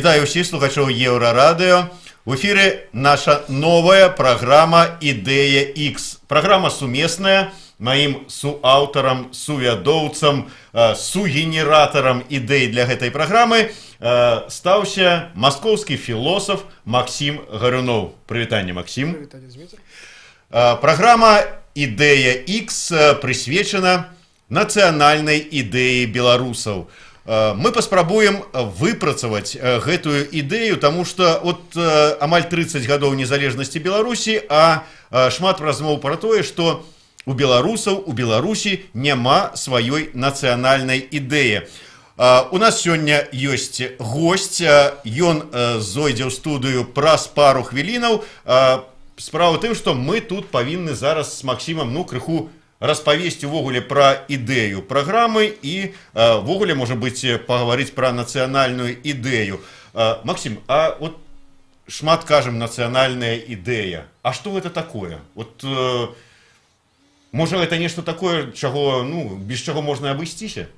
Вітаю всіх слухачів Єврорадіо. В эфире наша новая программа «Идея X». Программа суместная. Моим суаўтарам, сувядоўцам, сугенератарам ідэй для гэтай праграмы стаўся маскоўскі філосаф Максим Гаруноў. Прывітанне, Максим. Прывітанне, Дмітрий. Программа «Идея X» присвечена нацыянальнай ідэі беларусаў. Мы паспрабуем выпрацаваць гэтую ідэю, таму што от амаль 30 гадоў незалежнасці Беларусі, а шмат размоў пра тое, што у беларусаў, у Беларусі няма сваёй нацыянальнай ідэі. У нас сёння ёсць госць, ён зойдзе ў студыю праз пару хвілінаў. Справа ў тым, што мы тут павінны зараз з Максімам крыху распавесці увогуле пра ідэю праграмы і увогуле, можа быць, пагаварыць пра нацыянальную ідэю. Максим, а вот шмат кажам нацыянальная ідэя. А што гэта такое? Вот, можа, гэта нешта такое, чаго, без чаго можна абысціся?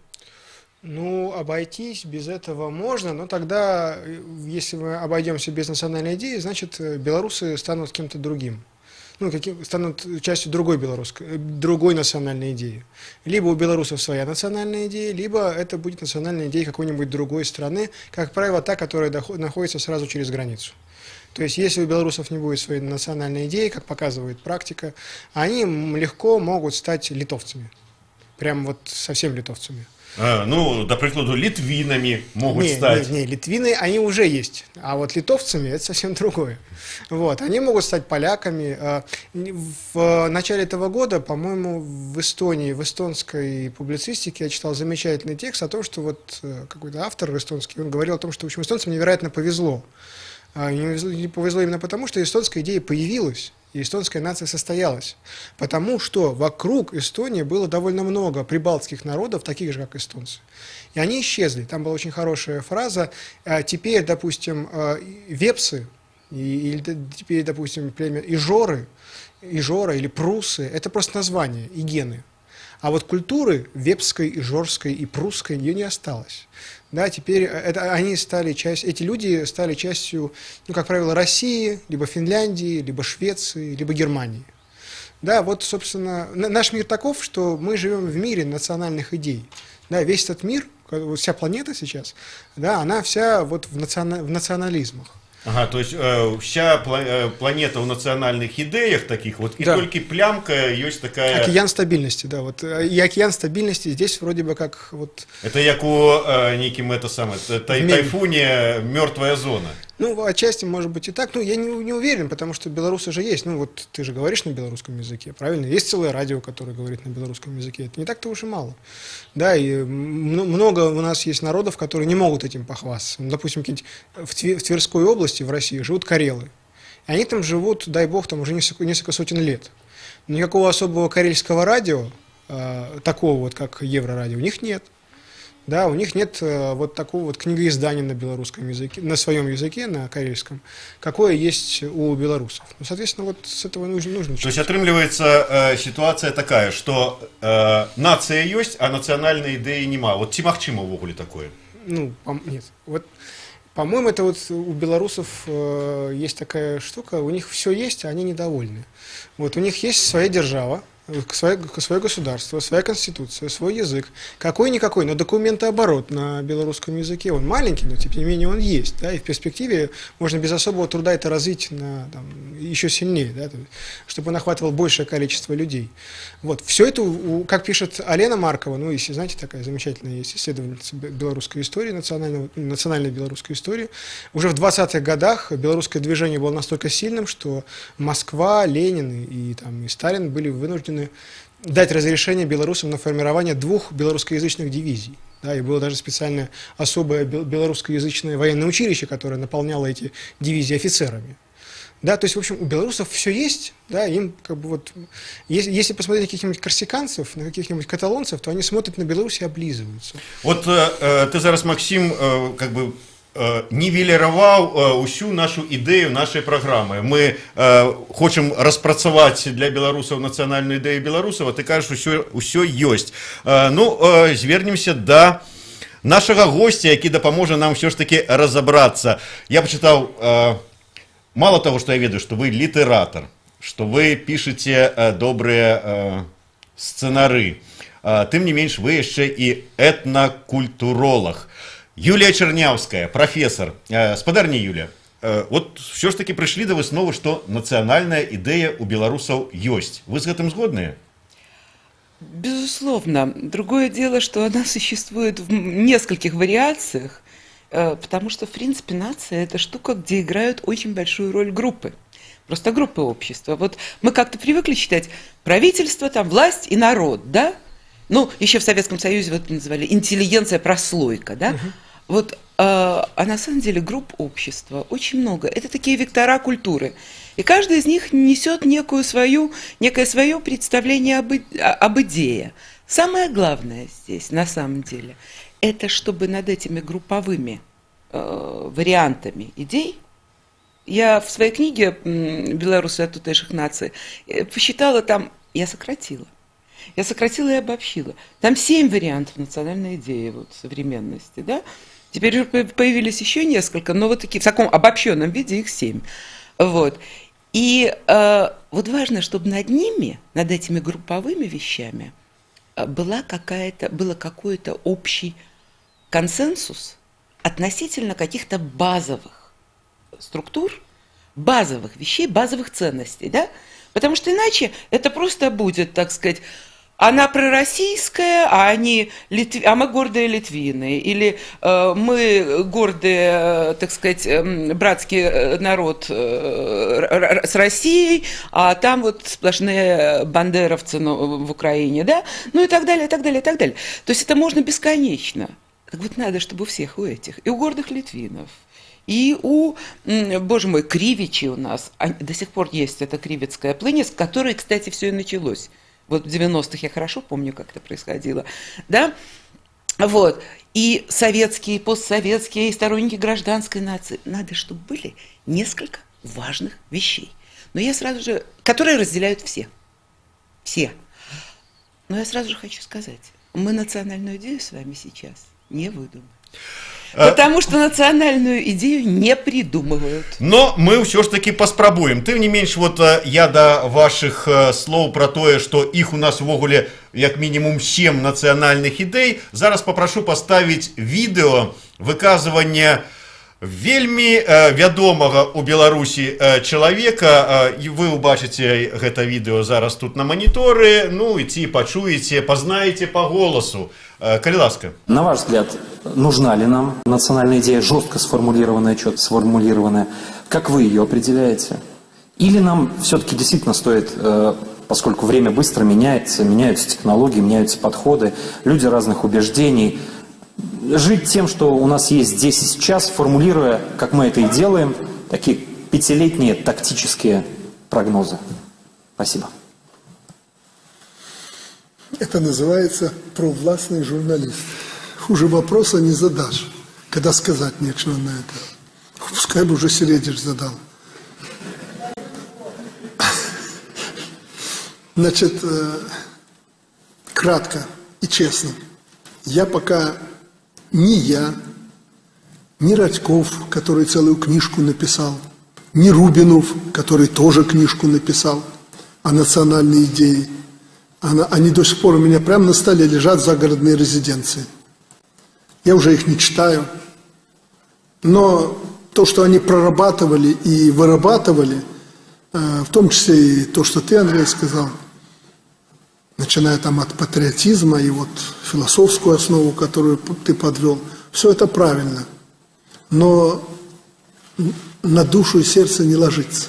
Ну, обойтись без этого можно, но тогда, если мы обойдемся без национальной идеи, значит, белорусы станут кем-то другим. Станут частью другой национальной идеи. Либо у белорусов своя национальная идея, либо это будет национальная идея какой-нибудь другой страны, как правило, та, которая находится сразу через границу. То есть, если у белорусов не будет своей национальной идеи, как показывает практика, они легко могут стать литовцами. Прям вот совсем литовцами. До прикладу, литвинами могут стать. Не, литвины, они уже есть. А вот литовцами это совсем другое. Вот, они могут стать поляками. В начале этого года, по-моему, в Эстонии, в эстонской публицистике я читал замечательный текст о том, что вот какой-то автор эстонский, он говорил о том, что, в общем, эстонцам невероятно повезло. Не повезло именно потому, что эстонская идея появилась. И эстонская нация состоялась. Потому что вокруг Эстонии было довольно много прибалтских народов, таких же, как эстонцы. И они исчезли. Там была очень хорошая фраза. Теперь, допустим, вепсы, или теперь, допустим, племя Ижора или прусы, это просто название и гены. А вот культуры вепской, ижорской и прусской ее не осталось. Да, теперь эти люди стали частью, как правило, России, либо Финляндии, либо Швеции, либо Германии. Да, вот, собственно, наш мир таков, что мы живем в мире национальных идей. Да, весь этот мир, вся планета сейчас, да, она вся вот в национализмах. Ага, то есть вся планета в национальных идеях таких вот, и да. Только плямка есть такая... Океан стабильности, да, вот, и океан стабильности здесь вроде бы как вот... Это як у неким тайфуне мертвая зона. Ну, отчасти, может быть, и так. Я не уверен, потому что белорусы же есть. Вот ты же говоришь на белорусском языке, правильно? Есть целое радио, которое говорит на белорусском языке. Это не так-то уж и мало. Да, и много у нас есть народов, которые не могут этим похвастаться. Допустим, в Тверской области, в России, живут карелы. И они там живут, дай бог, там уже несколько сотен лет. Но никакого особого карельского радио, такого вот, как Еврорадио, у них нет. Да, у них нет вот такого вот книгоиздания на белорусском языке, на своем языке, на карельском, какое есть у белорусов. Соответственно, вот с этого нужно начать. То есть, отрымливается ситуация такая, что нация есть, а национальной идеи нема. Вот ці магчыма ўвогуле такое? Нет. Вот, по-моему, это вот у белорусов есть такая штука, у них все есть, а они недовольны. Вот у них есть своя держава, свое государство, своя конституция, свой язык, какой-никакой, но документооборот на белорусском языке, он маленький, но тем не менее он есть, да, и в перспективе можно без особого труда это развить еще сильнее, да, чтобы он охватывал большее количество людей. Вот, все это, как пишет Алена Маркова, если знаете, такая замечательная есть исследовательница белорусской истории, национальной белорусской истории, уже в 20-х годах белорусское движение было настолько сильным, что Москва, Ленин и Сталин были вынуждены дать разрешение белорусам на формирование 2 белорусскоязычных дивизий. Да, и было даже специальное особое белорусскоязычное военное училище, которое наполняло эти дивизии офицерами. Да, то есть, в общем, у белорусов все есть, да, им если посмотреть на каких-нибудь корсиканцев, на каких-нибудь каталонцев, то они смотрят на Беларусь и облизываются. Вот ты зараз, Максим, нівеліраваў усю нашу ідэю нашай праграмы. Мы хочам распрацаваць для беларусаў нацыянальную ідэю беларусаў, а ты кажаш, усё ёсць. Звернемся да нашага гостя, які дапаможа нам все ж таки разобраться. Я почитал, мало того, что я ведаю, что вы литератор, что вы пишете добрые сценары, тым не менш вы яшчэ і этнакультуролог. Юлія Чарняўская, профессор. Спадарня Юлія, вот все ж таки пришли до высновы, что национальная идея у белорусов есть. Вы с этим сгодны? Безусловно. Другое дело, что она существует в нескольких вариациях, потому что, в принципе, нация – это штука, где играют очень большую роль группы. Просто группы общества. Вот мы как-то привыкли считать правительство, там, власть и народ, да? Ну, еще в Советском Союзе вот называли интеллигенция, прослойка, да? Вот, а на самом деле групп общества очень много. Это такие вектора культуры. И каждый из них несет некое свое представление об идее. Самое главное здесь, на самом деле, это чтобы над этими групповыми вариантами идей, я в своей книге «Белорусы от тутейших наций» посчитала там, я сократила и обобщила. Там 7 вариантов национальной идеи вот, современности, да? Теперь появились еще несколько, но вот такие в таком обобщенном виде их 7. Вот. И вот важно, чтобы над ними, над этими групповыми вещами, был какой-то общий консенсус относительно каких-то базовых структур, базовых вещей, базовых ценностей, да? Потому что иначе это просто будет, так сказать, она пророссийская, а мы гордые литвины, или мы гордые, так сказать, братский народ с Россией, а там вот сплошные бандеровцы в Украине, да? Ну и так далее, и так далее, и так далее. То есть это можно бесконечно. Так вот надо, чтобы у всех, у этих, и у гордых литвинов, и у, боже мой, кривичи у нас, до сих пор есть эта кривицкая плынь, с которой, кстати, все и началось. Вот в 90-х я хорошо помню, как это происходило, да, вот, и советские, и постсоветские, и сторонники гражданской нации, надо, чтобы были несколько важных вещей, но я сразу же, которые разделяют все, но я сразу же хочу сказать, мы национальную идею с вами сейчас не выдумаем. Потому что национальную идею не придумывают. Но мы все ж таки паспрабуем. Тым не менш, вот я до ваших слов про тое, что их у нас увогуле як минимум 7 национальных идей, зараз попрошу поставить видео выказывания вельмі вядомага у Беларусі чалавека. Вы убачыце гэта відэо зараз тут на маніторы, ну і ці пачуеце, пазнаеце по голосу. Калі ласка. На ваш взгляд, нужна ли нам национальная идея, жестко сформулированная, четко сформулированная? Как вы ее определяете? Или нам все-таки действительно стоит, поскольку время быстро меняется, меняются технологии, меняются подходы, люди разных убеждений, жить тем, что у нас есть здесь и сейчас, формулируя, как мы это и делаем, такие 5-летние тактические прогнозы? Спасибо. Это называется провластный журналист. Хуже вопроса не задашь, когда сказать нечего на это. Пускай бы уже Селедич задал. Значит, кратко и честно. Я пока ни Радьков, который целую книжку написал, ни Рубинов, который тоже книжку написал о национальной идее. Они до сих пор у меня прямо на столе лежат, загородные резиденции. Я уже их не читаю. Но то, что они прорабатывали и вырабатывали, в том числе и то, что ты, Андрей, сказал, начиная там от патриотизма и вот философскую основу, которую ты подвел, все это правильно. Но на душу и сердце не ложится.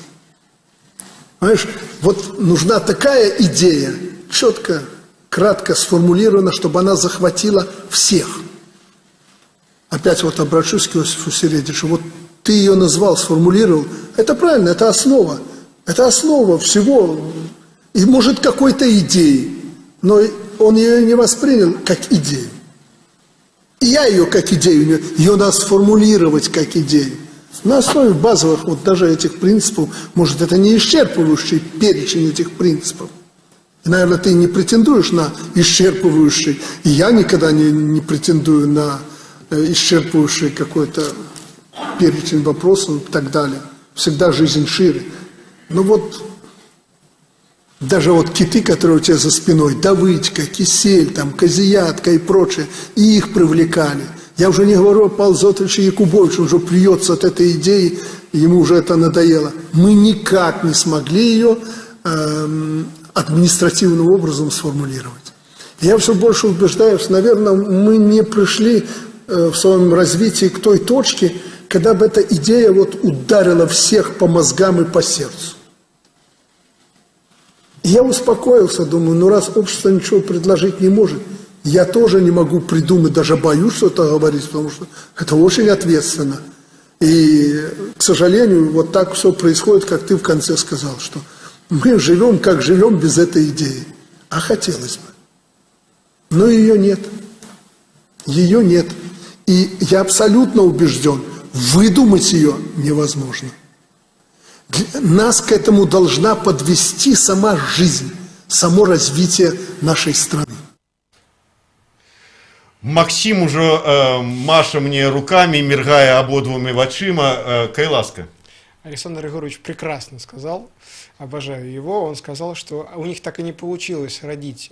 Понимаешь, вот нужна такая идея, четко, кратко сформулирована, чтобы она захватила всех. Опять вот обращусь к Иосифу Селедичу. Вот ты ее назвал, сформулировал. Это правильно, это основа. Это основа всего. И может какой-то идеи. Но он ее не воспринял как идею. И я ее как идею, ее надо сформулировать как идею. На основе базовых, вот даже этих принципов, может, это не исчерпывающий перечень этих принципов. И, наверное, ты не претендуешь на исчерпывающий, и я никогда не претендую на исчерпывающий какой-то перечень вопросов и так далее. Всегда жизнь шире. Но вот даже вот киты, которые у тебя за спиной, Давыдька, Кисель, там, Козиятка и прочее, и их привлекали. Я уже не говорю о Павле Зотовиче Якубовиче, он уже плюется от этой идеи, ему уже это надоело. Мы никак не смогли ее административным образом сформулировать. Я все больше убеждаюсь, наверное, мы не пришли в своем развитии к той точке, когда бы эта идея вот ударила всех по мозгам и по сердцу. И я успокоился, думаю, ну раз общество ничего предложить не может, я тоже не могу придумать, даже боюсь что-то говорить, потому что это очень ответственно. И, к сожалению, вот так все происходит, как ты в конце сказал, что мы живем, как живем без этой идеи. А хотелось бы. Но ее нет. Ее нет. И я абсолютно убежден, выдумать ее невозможно. Нас к этому должна подвести сама жизнь, само развитие нашей страны. Максим уже маша мне руками, мергая ободвумі вачима. Кайласка. Александр Егорович прекрасно сказал, обожаю его, он сказал, что у них так и не получилось родить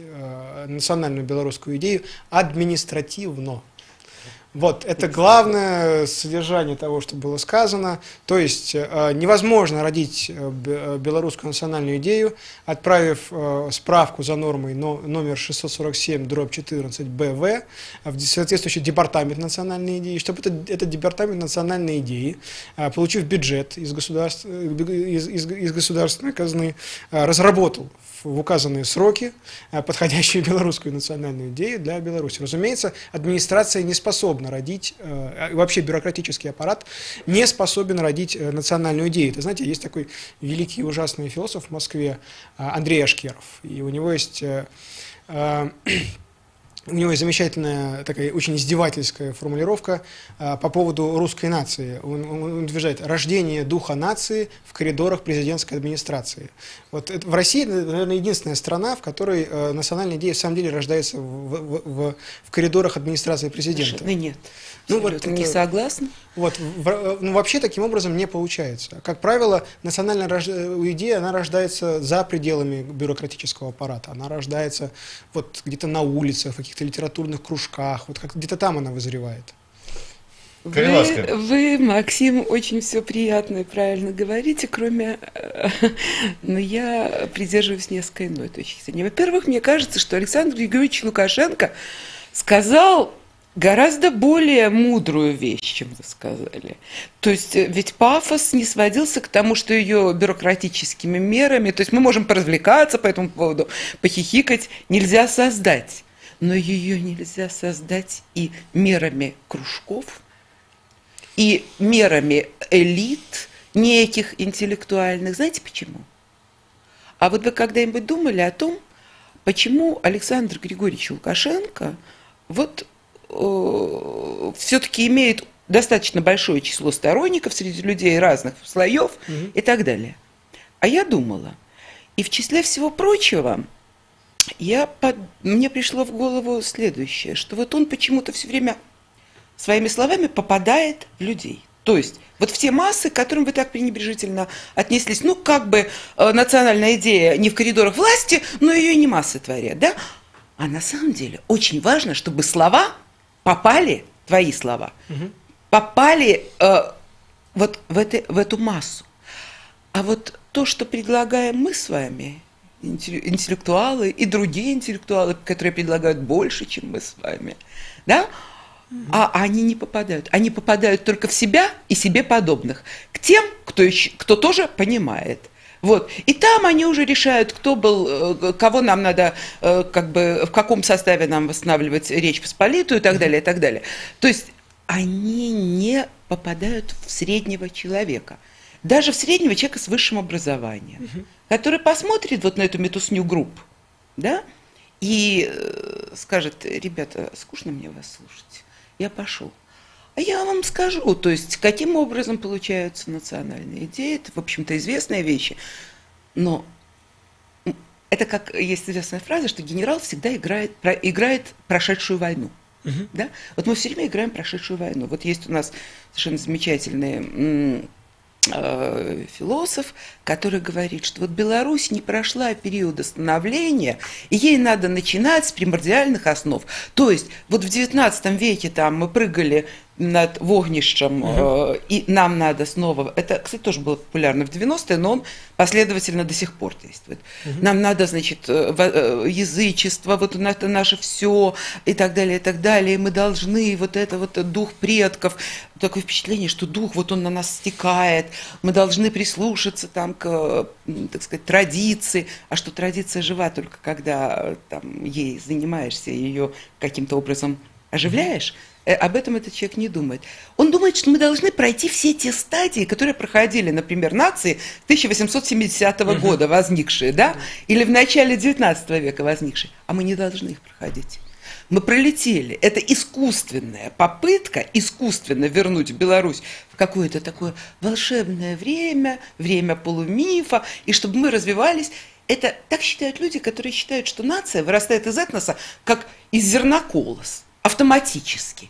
национальную белорусскую идею административно. Вот, это главное содержание того, что было сказано. То есть невозможно родить белорусскую национальную идею, отправив справку за нормой номер 647/14 БВ в соответствующий департамент национальной идеи, чтобы этот департамент национальной идеи, получив бюджет из государственной казны, разработал в указанные сроки подходящую белорусскую национальную идею для Беларуси. Разумеется, администрация не способна родить, вообще бюрократический аппарат не способен родить национальную идею. Это, знаете, есть такой великий и ужасный философ в Москве Андрей Ашкеров, и у него есть замечательная, такая очень издевательская формулировка по поводу русской нации. Он утверждает: рождение духа нации в коридорах президентской администрации. Вот это, в России, наверное, единственная страна, в которой национальная идея в самом деле рождается в коридорах администрации президента. Совершенно нет. Ну, вот, не согласна. Вот, вообще таким образом не получается. Как правило, национальная идея, она рождается за пределами бюрократического аппарата. Она рождается вот где-то на улицах, в каких-то литературных кружках, вот где-то там она вызревает. Вы, Максим, очень все приятно и правильно говорите, кроме... Но я придерживаюсь несколько иной точки зрения. Во-первых, мне кажется, что Александр Григорьевич Лукашенко сказал гораздо более мудрую вещь, чем вы сказали. То есть ведь пафос не сводился к тому, что ее бюрократическими мерами, то есть мы можем поразвлекаться по этому поводу, похихикать, нельзя создать. Но ее нельзя создать и мерами кружков, и мерами элит неких интеллектуальных. Знаете почему? А вот вы когда-нибудь думали о том, почему Александр Григорьевич Лукашенко вот все-таки имеет достаточно большое число сторонников среди людей разных слоев и так далее. А я думала, и в числе всего прочего, мне пришло в голову следующее, что вот он почему-то все время своими словами попадает в людей. То есть вот в те массы, к которым вы так пренебрежительно отнеслись, ну как бы национальная идея не в коридорах власти, но ее и не массы творят, да? А на самом деле очень важно, чтобы слова попали, твои слова, попали вот в эту массу. А вот то, что предлагаем мы с вами, интеллектуалы и другие интеллектуалы, которые предлагают больше, чем мы с вами, да? А они не попадают. Они попадают только в себя и себе подобных. К тем, кто тоже понимает. Вот. И там они уже решают, кого нам надо, как бы, в каком составе нам восстанавливать Речь Посполитую и так далее, и так далее. То есть они не попадают в среднего человека. Даже в среднего человека с высшим образованием, который посмотрит вот на эту метусню групп, да, и скажет: ребята, скучно мне вас слушать, я пошел. А я вам скажу, то есть, каким образом получаются национальные идеи. Это, в общем-то, известные вещи. Но это как есть известная фраза, что генерал всегда играет прошедшую войну. Да? Вот мы все время играем прошедшую войну. Вот есть у нас совершенно замечательный философ, который говорит, что вот Беларусь не прошла периода становления, и ей надо начинать с примордиальных основ. То есть вот в XIX веке там мы прыгали над Вогнищем, и нам надо снова... Это, кстати, тоже было популярно в 90-е, но он последовательно до сих пор действует. Нам надо, значит, язычество, вот это наше все, и так далее, и так далее. И мы должны вот это вот дух предков. Такое впечатление, что дух, вот он на нас стекает. Мы должны прислушаться там к, так сказать, традиции. А что традиция жива только когда там, ей занимаешься, ее каким-то образом оживляешь. Об этом этот человек не думает. Он думает, что мы должны пройти все те стадии, которые проходили, например, нации 1870 года возникшие, да? Или в начале 19 века возникшие. А мы не должны их проходить. Мы пролетели. Это искусственная попытка искусственно вернуть Беларусь в какое-то такое волшебное время, время полумифа, и чтобы мы развивались. Это так считают люди, которые считают, что нация вырастает из этноса, как из зерна колос, автоматически.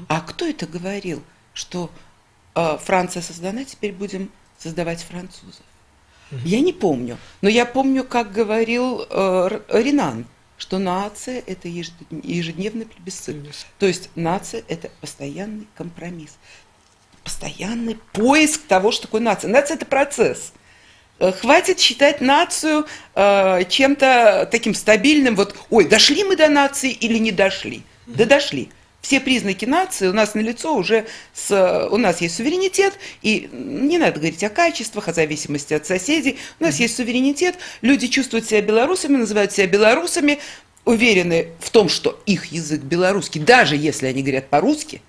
А кто это говорил, что Франция создана, теперь будем создавать французов? Я не помню, но я помню, как говорил Ренан, что нация – это ежедневный плебисцит. То есть нация – это постоянный компромисс, постоянный поиск того, что такое нация. Нация – это процесс. Хватит считать нацию чем-то таким стабильным. Вот, ой, дошли мы до нации или не дошли? Да дошли. Все признаки нации у нас налицо уже, у нас есть суверенитет, и не надо говорить о качествах, о зависимости от соседей, у нас есть суверенитет, люди чувствуют себя белорусами, называют себя белорусами, уверены в том, что их язык белорусский, даже если они говорят по-русски,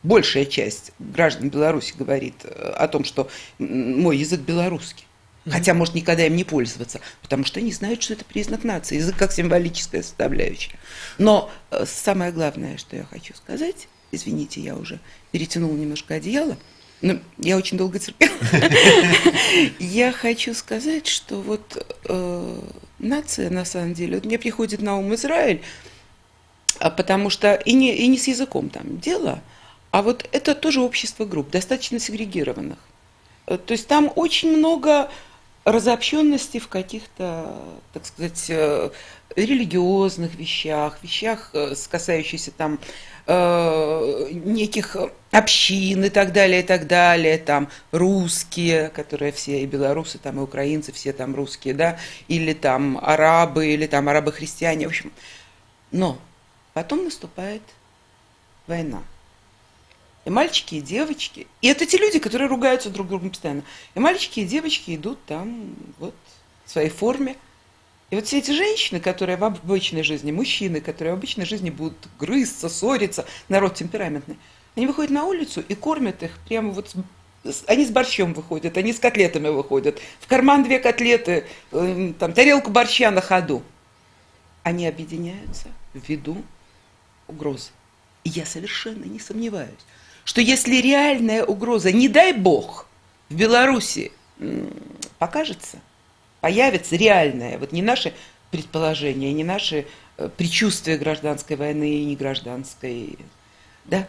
большая часть граждан Беларуси говорит о том, что мой язык белорусский. Хотя, может, никогда им не пользоваться, потому что они знают, что это признак нации, язык как символическая составляющая. Но самое главное, что я хочу сказать, извините, я уже перетянула немножко одеяло, но я очень долго терпела. Я хочу сказать, что вот нация, на самом деле, вот мне приходит на ум Израиль, потому что и не с языком там дело, а вот это тоже общество групп, достаточно сегрегированных. То есть там очень много разобщенности в каких-то, так сказать, религиозных вещах, касающихся там неких общин и так далее, там русские, которые все и белорусы, там и украинцы, все там русские, да, или там арабы-христиане, в общем. Но потом наступает война. И мальчики, и девочки. И это те люди, которые ругаются друг с другом постоянно. И мальчики, и девочки идут там вот в своей форме. И вот все эти женщины, которые в обычной жизни, мужчины, которые в обычной жизни будут грызться, ссориться, народ темпераментный, они выходят на улицу и кормят их прямо вот... Они с борщом выходят, они с котлетами выходят. В карман 2 котлеты, там, тарелку борща на ходу. Они объединяются ввиду угрозы. И я совершенно не сомневаюсь, что если реальная угроза, не дай бог, в Беларуси покажется, появится реальная, вот не наши предположения, не наши предчувствия гражданской войны и не гражданской, да,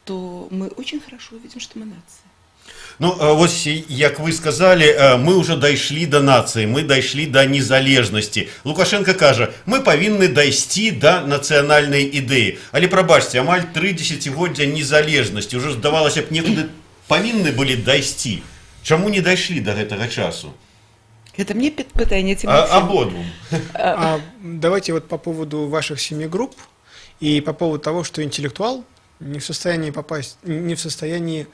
то мы очень хорошо увидим, что мы нация. Ну, ось, як вы сказали, мы уже дайшлі до нації, мы дайшлі до незалежности. Лукашенко каже, мы павінны дайсці до нацыянальнай ідэі. Але прабачце, амаль 3 дзесяцігоддзя незалежнасці, уже здавалася б, некуды павінны былі дайсці. Чаму не дайшлі до гэтага часу? Это мне питание тем. Ободвум. Давайте вот по поводу ваших 7 групп и по поводу того, что интеллектуал не в состоянии попасть, не в состоянии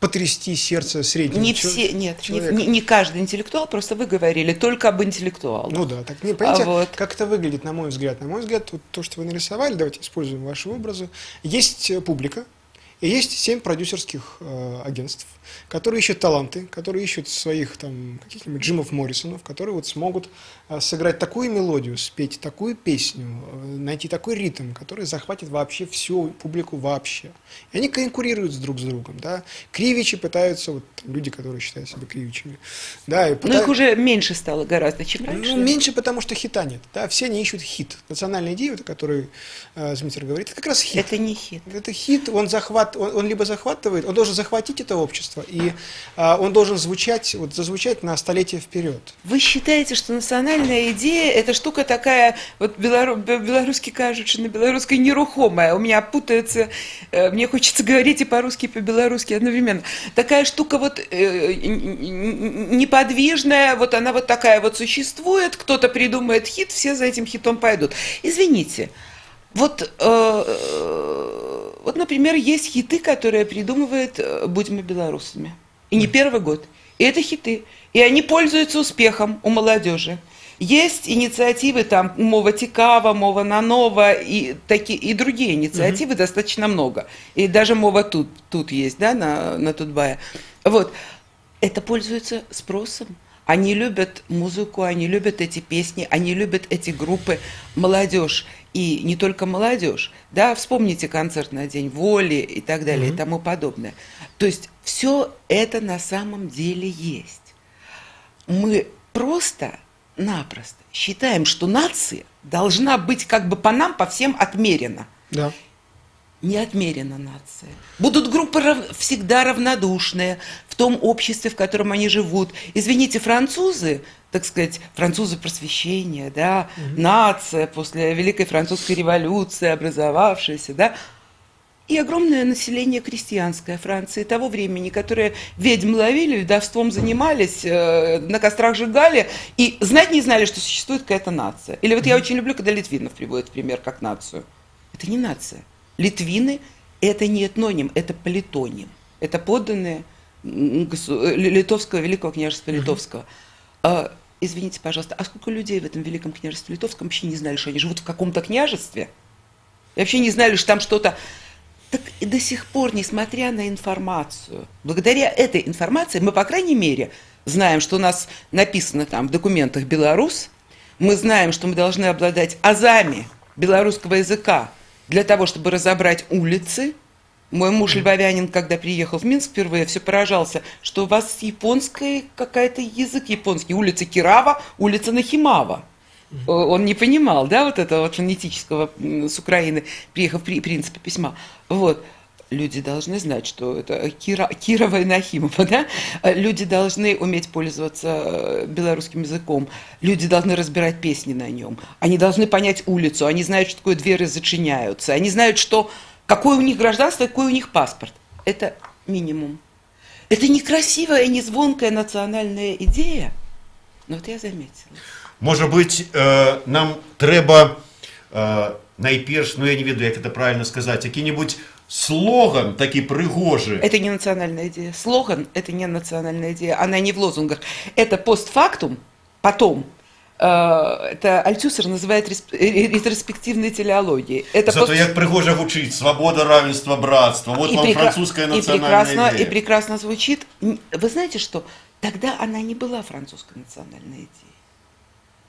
потрясти сердце среднего человека. Не каждый интеллектуал, просто вы говорили только об интеллектуалах. Ну да, так не понимаете, как это выглядит, на мой взгляд. На мой взгляд, вот то, что вы нарисовали, давайте используем ваши образы. Есть публика, И есть 7 продюсерских агентств, которые ищут таланты, которые ищут своих там каких-нибудь Джимов Моррисонов, которые вот смогут сыграть такую мелодию, спеть такую песню, найти такой ритм, который захватит вообще всю публику вообще. И они конкурируют друг с другом, да. Кривичи пытаются, вот люди, которые считают себя кривичами, да, и Но их уже меньше стало гораздо, чем раньше. ну, меньше, потому что хита нет, да, все они ищут хит. Национальная идея, о которой Змитер говорит, это как раз хит. Это не хит. Это хит, он либо захватывает, он должен захватить это общество, и он должен зазвучать на столетие вперед. Вы считаете, что национальная идея – это штука такая, вот белорусски кажут, что на белорусской нерухомая. У меня путается, мне хочется говорить и по-русски, и по-белорусски одновременно. Такая штука вот неподвижная, вот она вот такая вот существует, кто-то придумает хит, все за этим хитом пойдут. Извините, вот, например, есть хиты, которые придумывает «Будем мы белорусами». И не первый год. И это хиты. И они пользуются успехом у молодежи. Есть инициативы, там, «Мова Тикава», «Мова Нанова» и другие инициативы достаточно много. И даже «Мова тут есть, да, на Тутбае. Вот. Это пользуется спросом. Они любят музыку, они любят эти песни, они любят эти группы, молодежь. И не только молодежь, да, вспомните концерт на День воли и так далее, и тому подобное. То есть все это на самом деле есть. Мы просто-напросто считаем, что нация должна быть как бы по нам, по всем отмерена. Да. Не отмерена нация. Будут группы всегда равнодушные в том обществе, в котором они живут. Извините, французы, так сказать, французы просвещения, да, нация после Великой Французской революции, образовавшаяся, да, и огромное население крестьянское Франции того времени, которые ведьм ловили, ведовством занимались, на кострах сжигали и знать не знали, что существует какая-то нация. Или вот я очень люблю, когда Литвинов приводит в пример как нацию. Это не нация. Литвины – это не этноним, это политоним. Это подданные Литовского, Великого княжества Литовского. Извините, пожалуйста, а сколько людей в этом Великом княжестве Литовском вообще не знали, что они живут в каком-то княжестве? И вообще не знали, что там что-то... Так и до сих пор, несмотря на информацию, благодаря этой информации мы, по крайней мере, знаем, что у нас написано там в документах «белорус», мы знаем, что мы должны обладать азами белорусского языка для того, чтобы разобрать улицы. Мой муж львовянин, когда приехал в Минск впервые, все поражался, что у вас японский какой-то язык японский. Улица Кирава, улица Нахимава. Он не понимал, да, вот этого вот фонетического с Украины, приехав при принципе письма. Вот. Люди должны знать, что это Кирова и Нахимова, да? Люди должны уметь пользоваться белорусским языком. Люди должны разбирать песни на нем. Они должны понять улицу. Они знают, что такое двери зачиняются. Они знают, что какое у них гражданство, какой у них паспорт. Это минимум. Это некрасивая и не звонкая национальная идея. Но вот я заметила. Может быть, нам треба найперш, ну я не ведаю, як это правильно сказать, який-нибудь слоган такий пригожий. Это не национальная идея. Слоган – это не национальная идея. Она не в лозунгах. Это постфактум, потом. Это Альтюсер называет ретроспективной телеологией. Это Зато як пригожа гучить, свобода, равенство, братство. Вот вам французская национальная идея. И прекрасно звучит. Вы знаете что? Тогда она не была французской национальной идеей.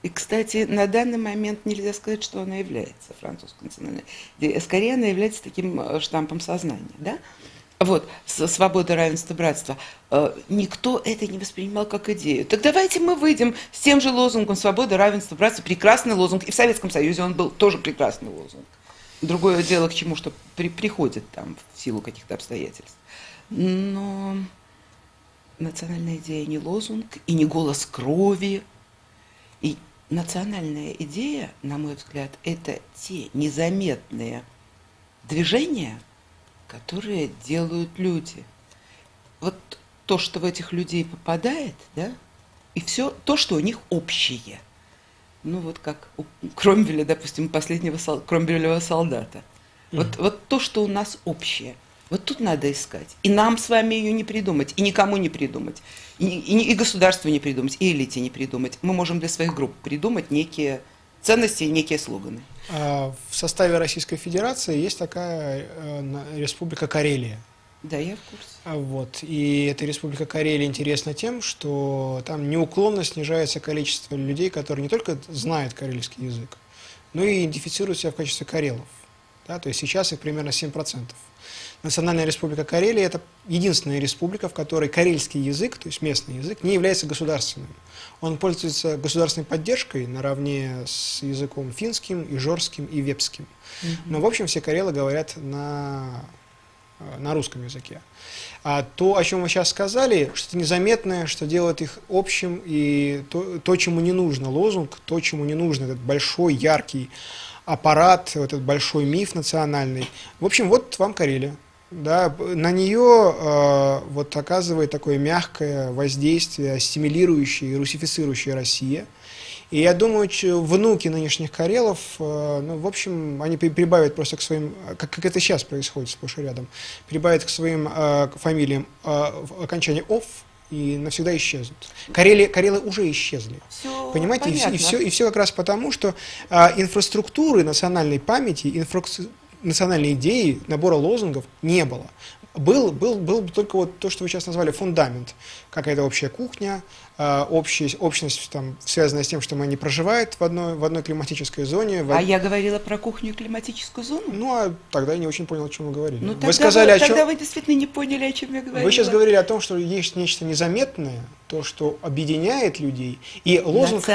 И, кстати, на данный момент нельзя сказать, что она является французской национальной идеей. Скорее, она является таким штампом сознания. Да? Вот, свобода, равенство, братство. Никто это не воспринимал как идею. Так давайте мы выйдем с тем же лозунгом свобода, равенство, братство. Прекрасный лозунг. И в Советском Союзе он был тоже прекрасный лозунг. Другое дело, к чему, что приходит там в силу каких-то обстоятельств. Но национальная идея не лозунг и не голос крови. И национальная идея, на мой взгляд, это те незаметные движения, которые делают люди. Вот то, что в этих людей попадает, да, и все то, что у них общее. Ну вот как у Кромвеля, допустим, последнего Кромвелевого солдата. Вот то, что у нас общее. Вот тут надо искать. И нам с вами ее не придумать, и никому не придумать, и государству не придумать, и элите не придумать. Мы можем для своих групп придумать некие ценности и некие слоганы. В составе Российской Федерации есть такая республика Карелия. Да, я в курсе. Вот. И эта республика Карелия интересна тем, что там неуклонно снижается количество людей, которые не только знают карельский язык, но и идентифицируют себя в качестве карелов. Да? То есть сейчас их примерно 7%. Национальная республика Карелия – это единственная республика, в которой карельский язык, то есть местный язык, не является государственным. Он пользуется государственной поддержкой наравне с языком финским, ижорским и вепским. Но, в общем, все карелы говорят на русском языке. А то, о чем вы сейчас сказали, что-то незаметное, что делает их общим, и то, чему не нужно лозунг, то, чему не нужно этот большой, яркий аппарат, вот этот большой миф национальный. В общем, вот вам Карелия. Да, на нее вот оказывает такое мягкое воздействие, ассимилирующее и русифицирующее Россия. И я думаю, внуки нынешних карелов, ну, в общем, они прибавят просто к своим, как это сейчас происходит сплошь и рядом, прибавят к своим фамилиям окончание «ов» и навсегда исчезнут. Карелы уже исчезли. Все понимаете, понятно. и все как раз потому, что инфраструктуры национальной памяти, национальной идеи, набора лозунгов не было. Был только вот то, что вы сейчас назвали фундамент. Какая-то общая кухня, общность, там, связанная с тем, что мы не проживают в одной климатической зоне. А я говорила про кухню и климатическую зону? Ну, а тогда я не очень понял, о чем вы говорили. Ну, вы сказали, о чем... Тогда вы действительно не поняли, о чем я говорила. Вы сейчас говорили о том, что есть нечто незаметное, то, что объединяет людей. И лозунг...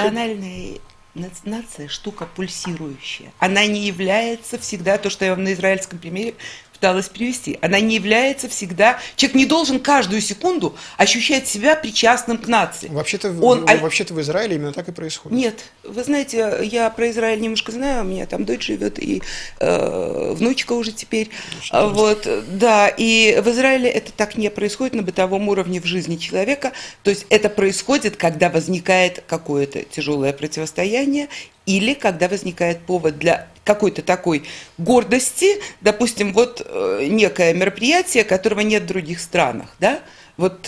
Нация – штука пульсирующая. Она не является всегда, то, что я вам на израильском примере пыталась привести, она не является всегда... Человек не должен каждую секунду ощущать себя причастным к нации. Вообще-то в Израиле именно так и происходит. Нет. Вы знаете, я про Израиль немножко знаю, у меня там дочь живет, и внучка уже теперь. Вот, да, и в Израиле это так не происходит на бытовом уровне в жизни человека. То есть это происходит, когда возникает какое-то тяжелое противостояние, или когда возникает повод для какой-то такой гордости, допустим, вот некое мероприятие, которого нет в других странах, да, вот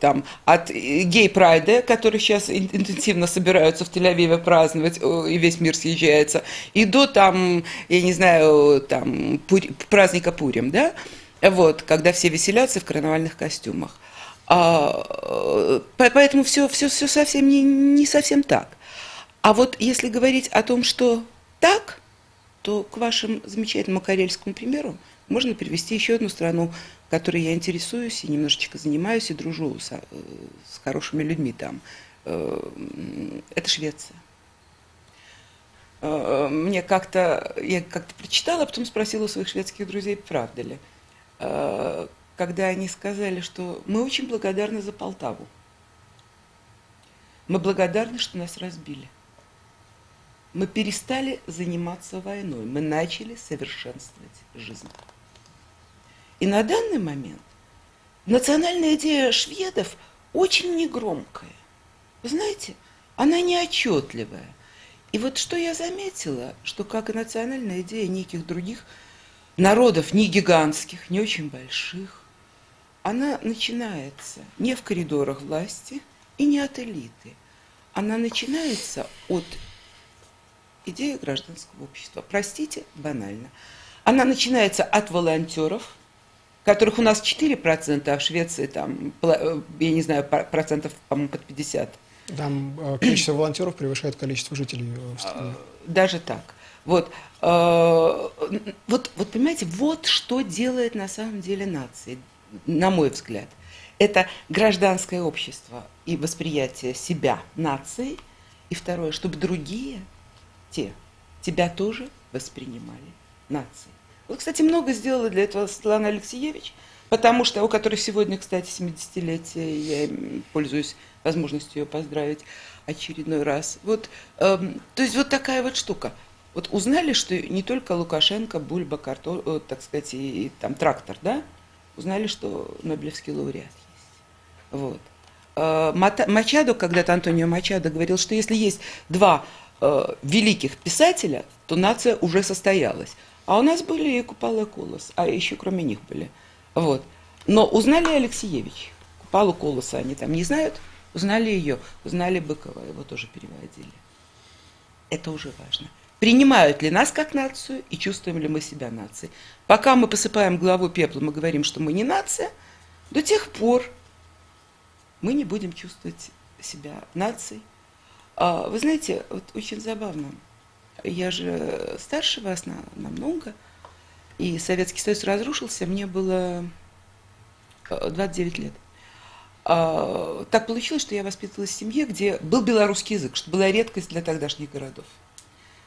там от гей-прайда, который сейчас интенсивно собираются в Тель-Авиве праздновать, и весь мир съезжается, и до там, я не знаю, там праздника Пурим, да, вот, когда все веселятся в карнавальных костюмах. Поэтому все совсем не совсем так. А вот если говорить о том, что так, то к вашему замечательному карельскому примеру можно привести еще одну страну, которой я интересуюсь и немножечко занимаюсь и дружу с хорошими людьми там. Это Швеция. Я как-то прочитала, а потом спросила у своих шведских друзей, правда ли. Когда они сказали, что мы очень благодарны за Полтаву. Мы благодарны, что нас разбили. Мы перестали заниматься войной, мы начали совершенствовать жизнь. И на данный момент национальная идея шведов очень негромкая. Вы знаете, она неотчетливая. И вот что я заметила, что как и национальная идея неких других народов, не гигантских, не очень больших, она начинается не в коридорах власти и не от элиты. Она начинается от идея гражданского общества. Простите, банально. Она начинается от волонтеров, которых у нас 4%, а в Швеции там, я не знаю, процентов, по-моему, под 50%. Там количество волонтеров превышает количество жителей в стране. Даже так. Вот, понимаете, вот что делает на самом деле нация, на мой взгляд. Это гражданское общество и восприятие себя нацией. И второе, чтобы другие тебя тоже воспринимали нацией. Вот, кстати, много сделала для этого Светлана Алексеевич, потому что, у которой сегодня, кстати, 70-летие, я пользуюсь возможностью ее поздравить очередной раз. Вот, то есть вот такая вот штука. Вот узнали, что не только Лукашенко, Бульба, так сказать, и там трактор, да? Узнали, что Нобелевский лауреат есть. Вот. Мачадо, когда-то Антонио Мачадо говорил, что если есть два великих писателя, то нация уже состоялась. А у нас были и Купала, и Колос, а еще кроме них были. Вот. Но узнали Алексеевич, Купалу, Колоса они там не знают, узнали ее, узнали Быкова, его тоже переводили. это уже важно. Принимают ли нас как нацию и чувствуем ли мы себя нацией. Пока мы посыпаем голову пеплом и говорим, что мы не нация, до тех пор мы не будем чувствовать себя нацией. Вы знаете, вот очень забавно. Я же старше вас намного, и Советский Союз разрушился, мне было 29 лет. Так получилось, что я воспитывалась в семье, где был белорусский язык, что была редкость для тогдашних городов.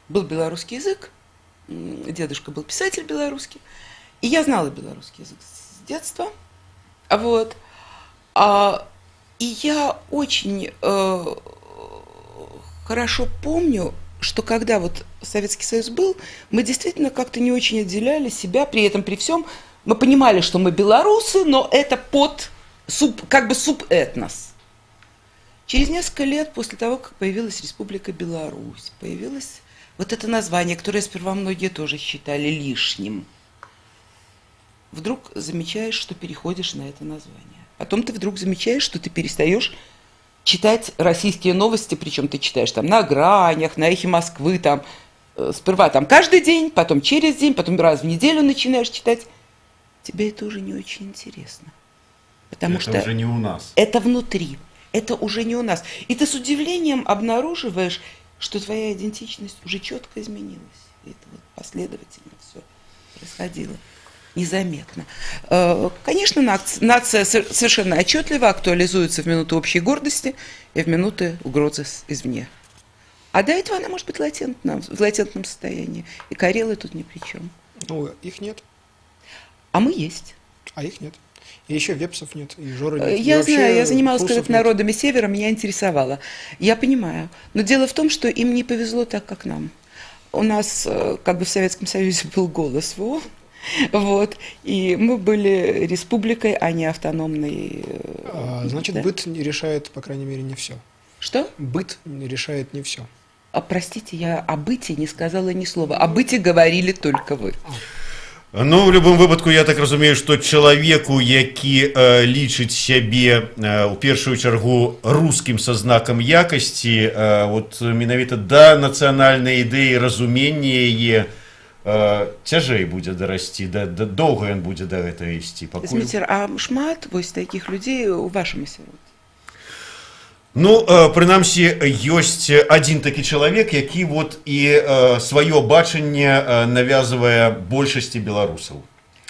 Был белорусский язык, дедушка был писатель белорусский, и я знала белорусский язык с детства. Вот. И я очень хорошо помню, что когда вот Советский Союз был, мы действительно как-то не очень отделяли себя, при этом, при всем, мы понимали, что мы белорусы, но это как бы субэтнос. Через несколько лет после того, как появилась Республика Беларусь, появилось вот это название, которое сперва многие тоже считали лишним, вдруг замечаешь, что переходишь на это название. Потом ты вдруг замечаешь, что ты перестаешь читать российские новости, причем ты читаешь там на гранях, на Эхе Москвы, там, сперва там каждый день, потом через день, потом раз в неделю начинаешь читать. Тебе это уже не очень интересно. Потому что уже не у нас. Это внутри, это уже не у нас. И ты с удивлением обнаруживаешь, что твоя идентичность уже четко изменилась. И это вот последовательно все происходило. Незаметно. Конечно, нация совершенно отчетливо актуализуется в минуты общей гордости и в минуты угрозы извне. А до этого она может быть в латентном состоянии. И Карелы тут ни при чем. Ну, их нет. А мы есть. А их нет. И еще вепсов нет, и Жоры нет. Я знаю, я занималась прусов народами Севера, меня интересовало. Я понимаю. Но дело в том, что им не повезло так, как нам. У нас, как бы в Советском Союзе, был голос ВО. Вот. И мы были республикой, а не автономной. Значит, да? Быт решает, по крайней мере, не все. Что? Быт решает не все. Простите, я о быте не сказала ни слова. О быте говорили только вы. Ну, в любом выпадку, я так разумею, что человеку, які лічыць сябе у першую чаргу рускім са знакам якасці, вот менавіта да нацыянальнай ідэі разумення яе, цяжэй будзе дарасці, доўга ён будзе да гэтага ісці. Зміцер, а шмат вось такіх людзей у вашым асяроддзі? Ну, прынамсі, ёсць адзін такі чалавек, які вот і сваё бачанне навязвае большасці беларусаў.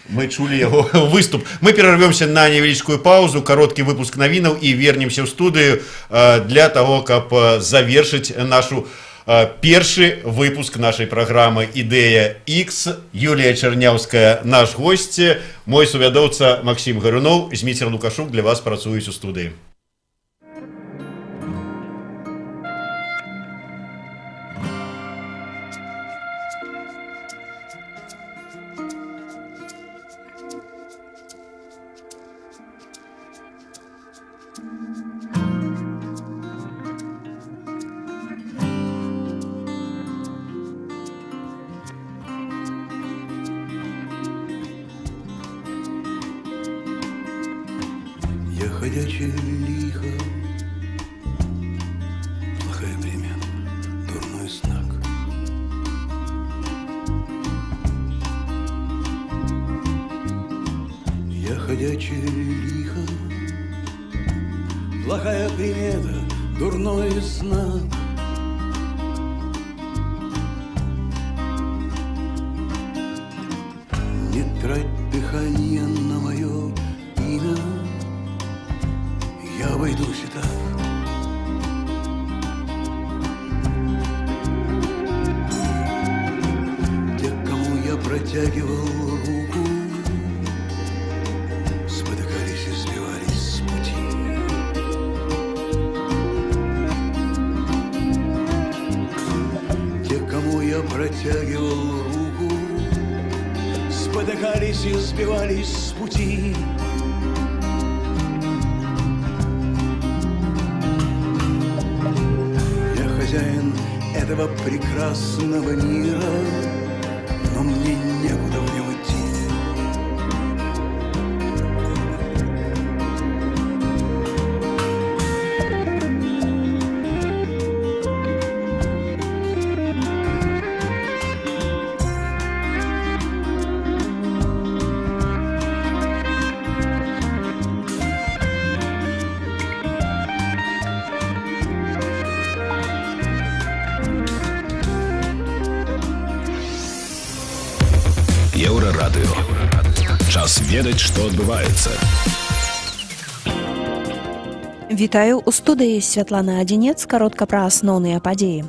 Мы чулі яго выступ. Мы перарвёмся на невялічкую паузу, кароткі выпуск навінаў і вернемся ў студыю для таго, каб завершыць нашу першы выпуск нашай праграмы «Ідэя X». Юлія Чарняўская, наш госць, мой сувядоўца Максим Гарунов, Зміцер Лукашук для вас працуюць у студыі. Ходячее лихо, плохая примета, дурной знак. Я ходячее лихо, плохая примета, дурной знак. Не трать дыхание на мое имя, я обойдусь и так. Те, кому я протягивал руку, спотыкались и сбивались с пути. Те, кому я протягивал руку, спотыкались и сбивались с пути. Этого прекрасного мира, но мне некуда в нем идти. Еўрарадыё. Час ведаць, што адбываецца. Вітаю, у студыі Святлана Адзінец, каротка пра асноўныя падзеі.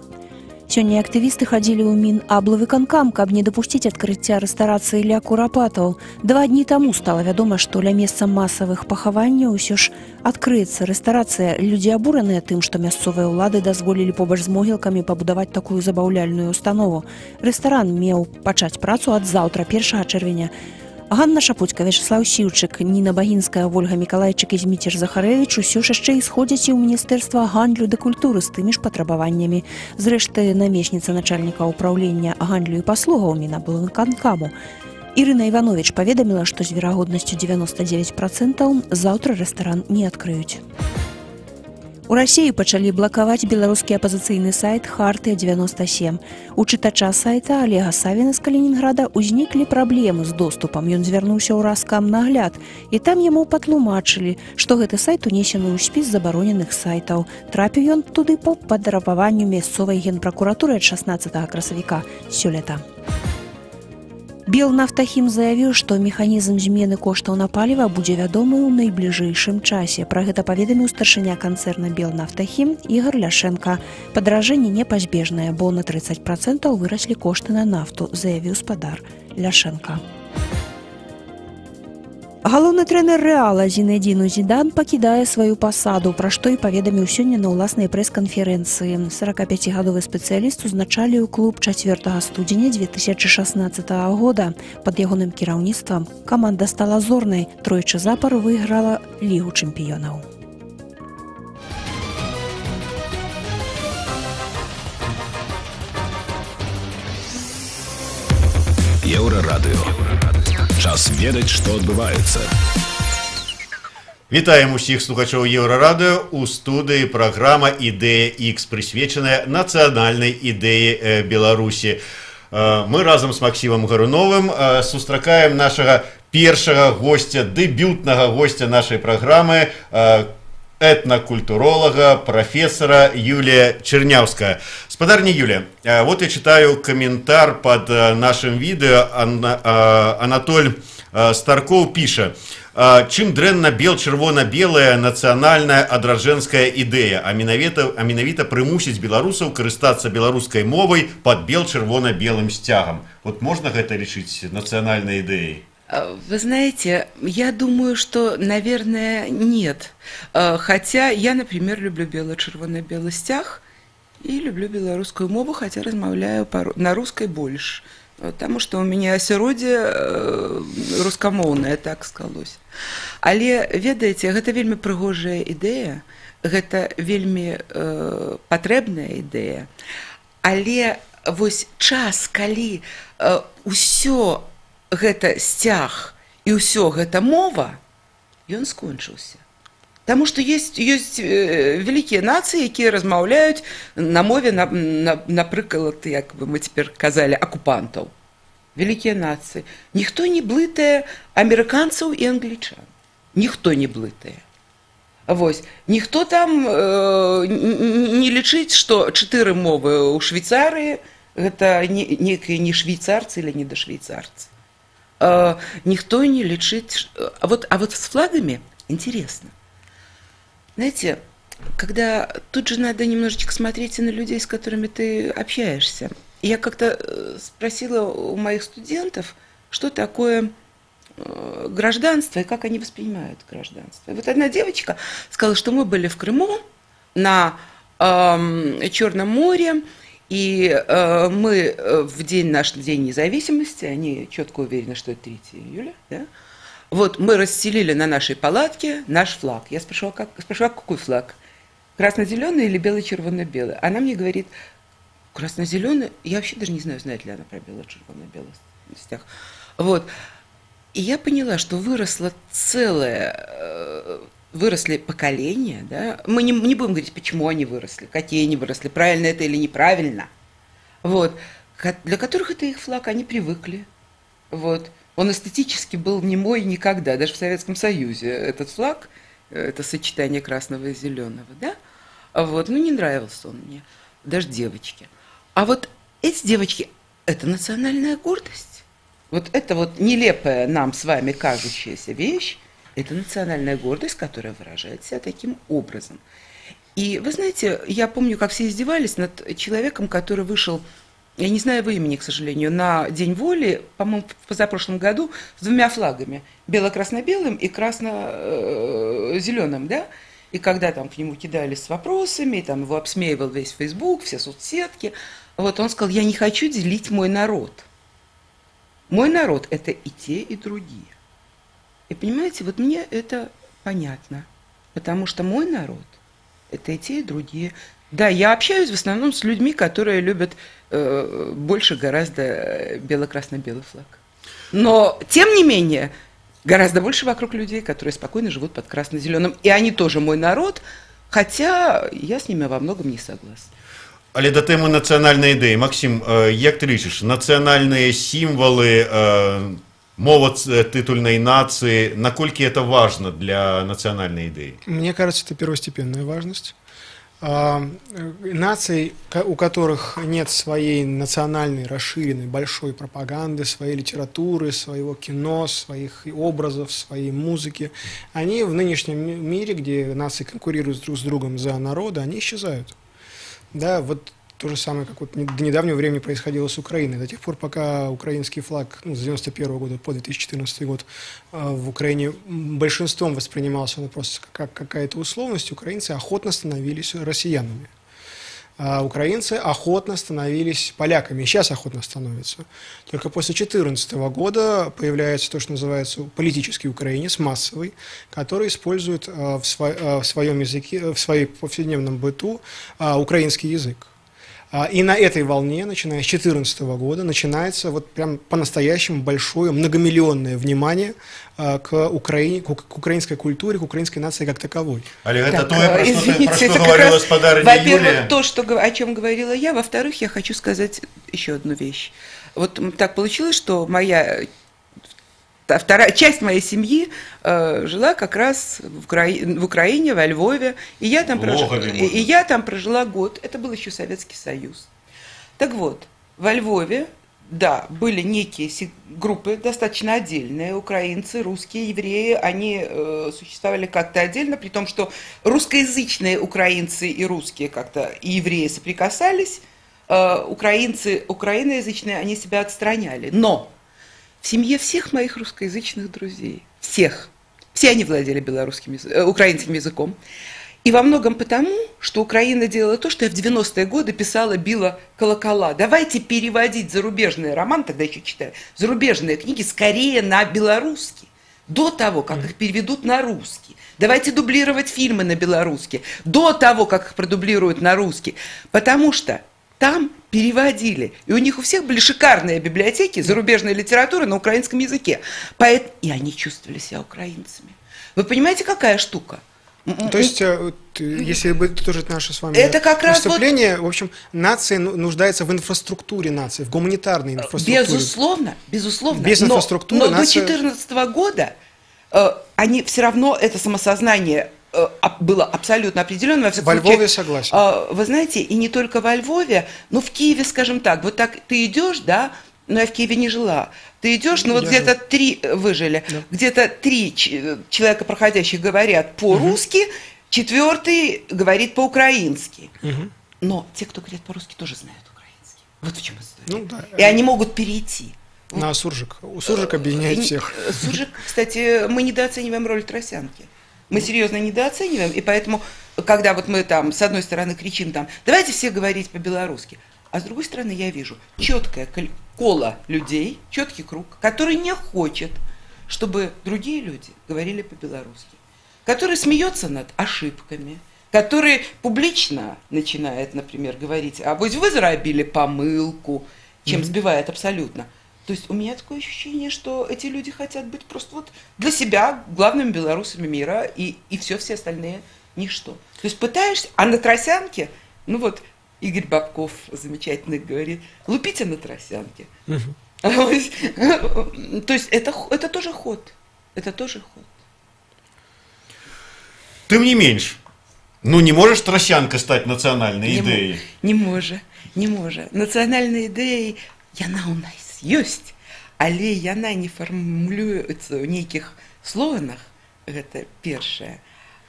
Сёння актывісты хадзілі ў Мінаблвыканкам, каб не дапусціць адкрыцця рэстарацыі ля курапатаў. 2 дні таму стала вядома, што ля месца масавых пахаванняў усё ж адкрыецца рэстарацыя. Людзі абураныя тым, што мясцовыя ўлады дазволілі побач з могілкамі пабудаваць такую забаўляльную установу. Рэстаран меў пачаць працу ад заўтра, 1 чэрвеня. Ганна Шапуцька, Вячеслав Сіўчык, Ніна Багінская, Вольга Мікалайчык і Зміцер Захарэвіч усё ж яшчэ і сходзяць і ў Міністэрства гандлю ды культуры з тымі ж патрабаваннямі. Зрэшты, намесніца начальніка ўпраўлення гандлю і паслугаў Мінаблвыканкаму Ірына Іванович паведаміла, што з верагоднасцю 99% заўтра рэстаран не адкрыюць. У Расіі пачалі блакаваць беларускі апазіцыйны сайт «Хартыя-97». У чытача сайта Олега Савіна з Калінінграда ўзніклі праблемы з доступам. Ён звярнуўся ў Раскамнагляд, і там яму патлумачылі, што гэты сайт унесены ў спіс забароненых сайтаў. Трапіў ён туды па патрабаванню мясцовай генпракуратуры ад 16 красавіка сёлета. Белнафтахім заявіў, што механізм змены коштаў на паліва будзе вядомы ў найбліжэйшым часе. Пра гэта паведаміў старшыня канцэрна Белнафтахім Ігор Ляшенка. Падаражэнне непазбежнае, бо на 30% выраслі кошты на нафту, заявіў спадар Ляшенка. Галоўны трэнер Рэала Зінедзін Зідан пакідае сваю пасаду, пра што і паведаміў сёння на ўласнай прэс-канферэнцыі. 45-гадовы спецыяліст узначаліў клуб 4 студзеня 2016 года. Пад ягоным кіраўніцтвам каманда стала зорнай, тройчы запар выйграла Лігу чэмпіёнаў. Еўрарадыё. Час ведаць, што адбываецца. Вітаем усіх слухачоў Еўрарадыё. У студыі праграма «Ідэя X», прысвечаная нацыянальнай ідэі Беларусі. Мы разам з Максімам Гаруновым сустракаем нашага першага госця, дэбютнага госця нашай праграмы, этнакультуролога, профессора Юлия Чернявская. Спадарня Юлия, вот я читаю комментар под нашим видео. Анатоль Старков пишет: чым дрэнна бел-чырвона-белая нацыянальная адраджэнская ідэя, а менавіта прымусіць беларусаў карыстацца беларускай мовай под бел-чырвона-белым сцягам. Вот можно гэта лічыць нацыянальной идеей? Вы знаете, я думаю, что, наверное, нет. Хотя я, например, люблю бело-чырвона-белы сцяг и люблю белорусскую мову, хотя размаўляю на русской больше. Потому что у меня асяроддзе рускамоўнае, так склалося. Але, ведаеце, гэта вельмі прыгожая ідэя, гэта вельмі патрэбная ідэя. Але вось час, калі ўсё гэта сцяг і ўсё гэта мова, ён скончыўся. Таму што ёсць вялікія нацыі, якія размаўляюць на мове, напрыклад, як бы мы цяпер казалі, акупантаў. Вялікія нацыі. Ніхто не блытае амерыканцаў і англічан. Ніхто не блытае. Вось. Ніхто там не лічыць, што 4 мовы ў Швейцарыі гэта некія не швейцарцы или не дошвейцарцы. Никто не лечит. А вот с флагами интересно. Знаете, когда тут же надо немножечко смотреть и на людей, с которыми ты общаешься. Я как-то спросила у моих студентов, что такое гражданство и как они воспринимают гражданство. И вот одна девочка сказала, что мы были в Крыму на Черном море, и мы в наш день независимости, они четко уверены, что это 3 июля, да? Вот мы расстелили на нашей палатке наш флаг. Я спрашивала, какой флаг? Красно-зеленый или бело-червоно-белый? Она мне говорит, красно-зеленый. Я вообще даже не знаю, знает ли она про бело-червоно-белый стяг. Вот. И я поняла, что выросли поколения, да? Мы не будем говорить, почему они выросли, какие они выросли, правильно это или неправильно, вот, для которых это их флаг, они привыкли, вот. Он эстетически был не мой никогда, даже в Советском Союзе этот флаг, это сочетание красного и зеленого, да, вот, ну не нравился он мне, даже девочки. А вот эти девочки, это национальная гордость. Вот это вот нелепая нам с вами кажущаяся вещь, это национальная гордость, которая выражает себя таким образом. И вы знаете, я помню, как все издевались над человеком, который вышел, я не знаю его имени, к сожалению, на День воли, по-моему, в позапрошлом году, с двумя флагами, бело-красно-белым и красно-зеленым, да? И когда там к нему кидались с вопросами, и там его обсмеивал весь Facebook, все соцсетки, вот он сказал: я не хочу делить мой народ. Мой народ – это и те, и другие. И понимаете, вот мне это понятно, потому что мой народ – это и те, и другие. Да, я общаюсь в основном с людьми, которые любят больше гораздо бело-красно-белый флаг. Но, тем не менее, гораздо больше вокруг людей, которые спокойно живут под красно-зеленым. И они тоже мой народ, хотя я с ними во многом не согласна. Але да тэмы нацыянальнай ідэі. Максим, як ты лічыш, нацыянальныя сімвалы, мова титульной нации, наколькі это важно для национальной идеи? Мне кажется, это первостепенная важность. Наций, у которых нет своей национальной, расширенной, большой пропаганды, своей литературы, своего кино, своих образов, своей музыки, они в нынешнем мире, где нации конкурируют друг с другом за народы, они исчезают. Да, вот то же самое, как вот до недавнего времени происходило с Украиной. До тех пор, пока украинский флаг с 1991 года по 2014 год в Украине большинством воспринимался просто как какая-то условность, украинцы охотно становились россиянами. А украинцы охотно становились поляками, и сейчас охотно становятся. Только после 2014 года появляется то, что называется политический украинец, массовый, который использует в своем языке, в своем повседневном быту украинский язык. И на этой волне, начиная с 2014 года, начинается вот прям по-настоящему большое, многомиллионное внимание к Украине, к украинской культуре, к украинской нации как таковой. Але это то, про что говорила спадарыня Юлия. Во-первых, то, о чем говорила я. Во-вторых, я хочу сказать еще одну вещь. Вот так получилось, что вторая часть моей семьи жила как раз в Украине, во Львове, и я там прожила год. Это был еще Советский Союз. Так вот, во Львове, да, были некие группы, достаточно отдельные, украинцы, русские, евреи, они существовали как-то отдельно, при том, что русскоязычные украинцы и русские как-то, и евреи соприкасались, украиноязычные, они себя отстраняли. Но в семье всех моих русскоязычных друзей, всех, все они владели украинским языком. И во многом потому, что Украина делала то, что я в 90-е годы писала, била колокола. Давайте переводить зарубежные романы, тогда еще читаю, зарубежные книги скорее на белорусский, до того, как их переведут на русский. Давайте дублировать фильмы на белорусский, до того, как их продублируют на русский. Потому что там переводили. И у них у всех были шикарные библиотеки зарубежной литературы на украинском языке. И они чувствовали себя украинцами. Вы понимаете, какая штука? То есть, если подытожить наше с вами это как выступление, в общем, нация нуждается в инфраструктуре нации, в гуманитарной инфраструктуре. Безусловно. Без инфраструктуры но нация... до 2014 года они все равно, это самосознание было абсолютно определенно. Во Львове согласен. Вы знаете, и не только во Львове, но в Киеве, скажем так, вот так ты идешь, да, но я в Киеве не жила. Ты идешь, ну вот где-то 3 выжили, да. Где-то 3 человека, проходящих, говорят по-русски, 4-й говорит по-украински. Но те, кто говорят по-русски, тоже знают украинский. Вот в чем история. Ну, да. И они могут перейти. На суржик. Суржик объединяет всех. Суржик, кстати, мы недооцениваем роль тросянки. Мы серьезно недооцениваем, и поэтому, когда вот мы там с одной стороны кричим там, давайте все говорить по-белорусски, а с другой стороны я вижу четкое коло людей, четкий круг, который не хочет, чтобы другие люди говорили по-белорусски, который смеется над ошибками, который публично начинает, например, говорить, а вот вы заробили помылку, чем сбивает абсолютно. То есть у меня такое ощущение, что эти люди хотят быть просто вот для себя главными белорусами мира, и все остальные ничто. То есть пытаешься, а на тросянке, ну вот Игорь Бабков замечательно говорит, лупите на тросянке. То есть это тоже ход. Это тоже ход. Тем не меньше, ну не можешь тросянка стать национальной идеей? Не может. Национальной идеей, яна у нас есть, але яна не фармулюецца ў нейкіх слоганах, гэта першае.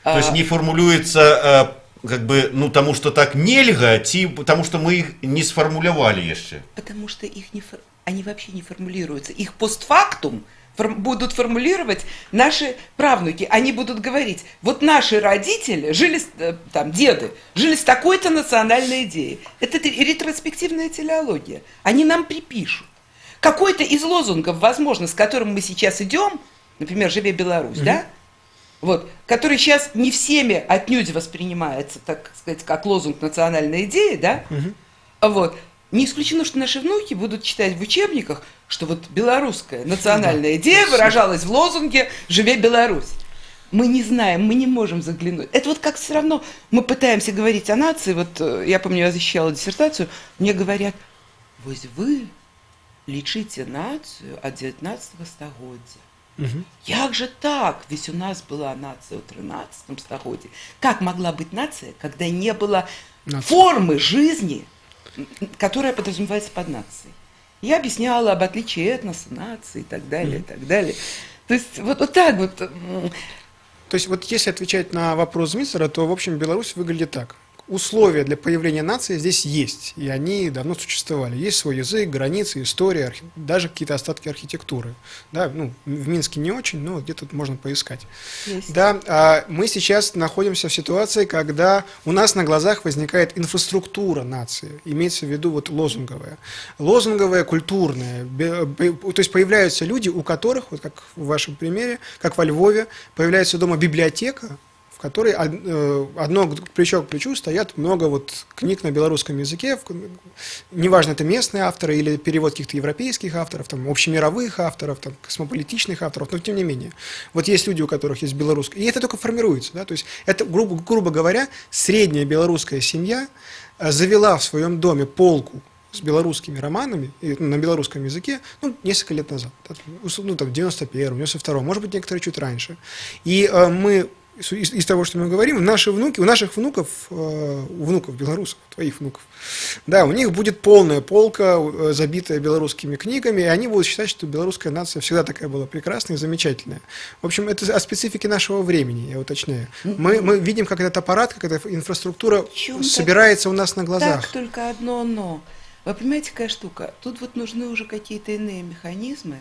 То есть не формулюется как бы, ну, тому что так нельга, потому что мы их не сформулировали еще. Потому что они вообще не формулируются. Их постфактум будут формулировать наши правнуки. Они будут говорить, вот наши родители жили, там, деды, жили с такой-то национальной идеей. Это ретроспективная телеология. Они нам припишут. Какой-то из лозунгов, возможно, с которым мы сейчас идем, например, «Живе Беларусь», да? Вот, который сейчас не всеми отнюдь воспринимается, так сказать, как лозунг национальной идеи, да? Вот. Не исключено, что наши внуки будут читать в учебниках, что вот белорусская национальная идея выражалась в лозунге «Живе Беларусь». Мы не знаем, мы не можем заглянуть. Это вот как все равно мы пытаемся говорить о нации. Вот я помню, я защищала диссертацию, мне говорят, вот вы лечите нацию от 19-го стагоддзя. Як же так? Ведь у нас была нация в 13 стагоддзі. Как могла быть нация, когда не было формы жизни, которая подразумевается под нацией? Я объясняла об отличии этноса, нации и так далее, и так далее. То есть вот так вот. То есть вот если отвечать на вопрос Змицера, то, в общем, Беларусь выглядит так. Условия для появления нации здесь есть, и они давно существовали. Есть свой язык, границы, история, даже какие-то остатки архитектуры. Да, ну, в Минске не очень, но где-то можно поискать. Есть. Да, мы сейчас находимся в ситуации, когда у нас на глазах возникает инфраструктура нации, имеется в виду вот лозунговая. Лозунговая, культурная. То есть появляются люди, у которых, вот как в вашем примере, как во Львове, появляется дома библиотека, в которой одно плечо к плечу стоят много вот книг на белорусском языке, неважно, это местные авторы или перевод каких-то европейских авторов, там, общемировых авторов, там, космополитичных авторов, но тем не менее. Вот есть люди, у которых есть белорусская, и это только формируется, да, то есть это, грубо говоря, средняя белорусская семья завела в своем доме полку с белорусскими романами на белорусском языке, ну, несколько лет назад, ну, там, в 91-м, 92-м, может быть, некоторые чуть раньше. И мы из того, что мы говорим, наши внуки, у наших внуков, у внуков белорусов, твоих внуков, да, у них будет полная полка, забитая белорусскими книгами, и они будут считать, что белорусская нация всегда такая была прекрасная и замечательная. В общем, это о специфике нашего времени, я уточняю. Мы видим, как этот аппарат, как эта инфраструктура собирается у нас на глазах. Так, только одно «но». Вы понимаете, какая штука? Тут вот нужны уже какие-то иные механизмы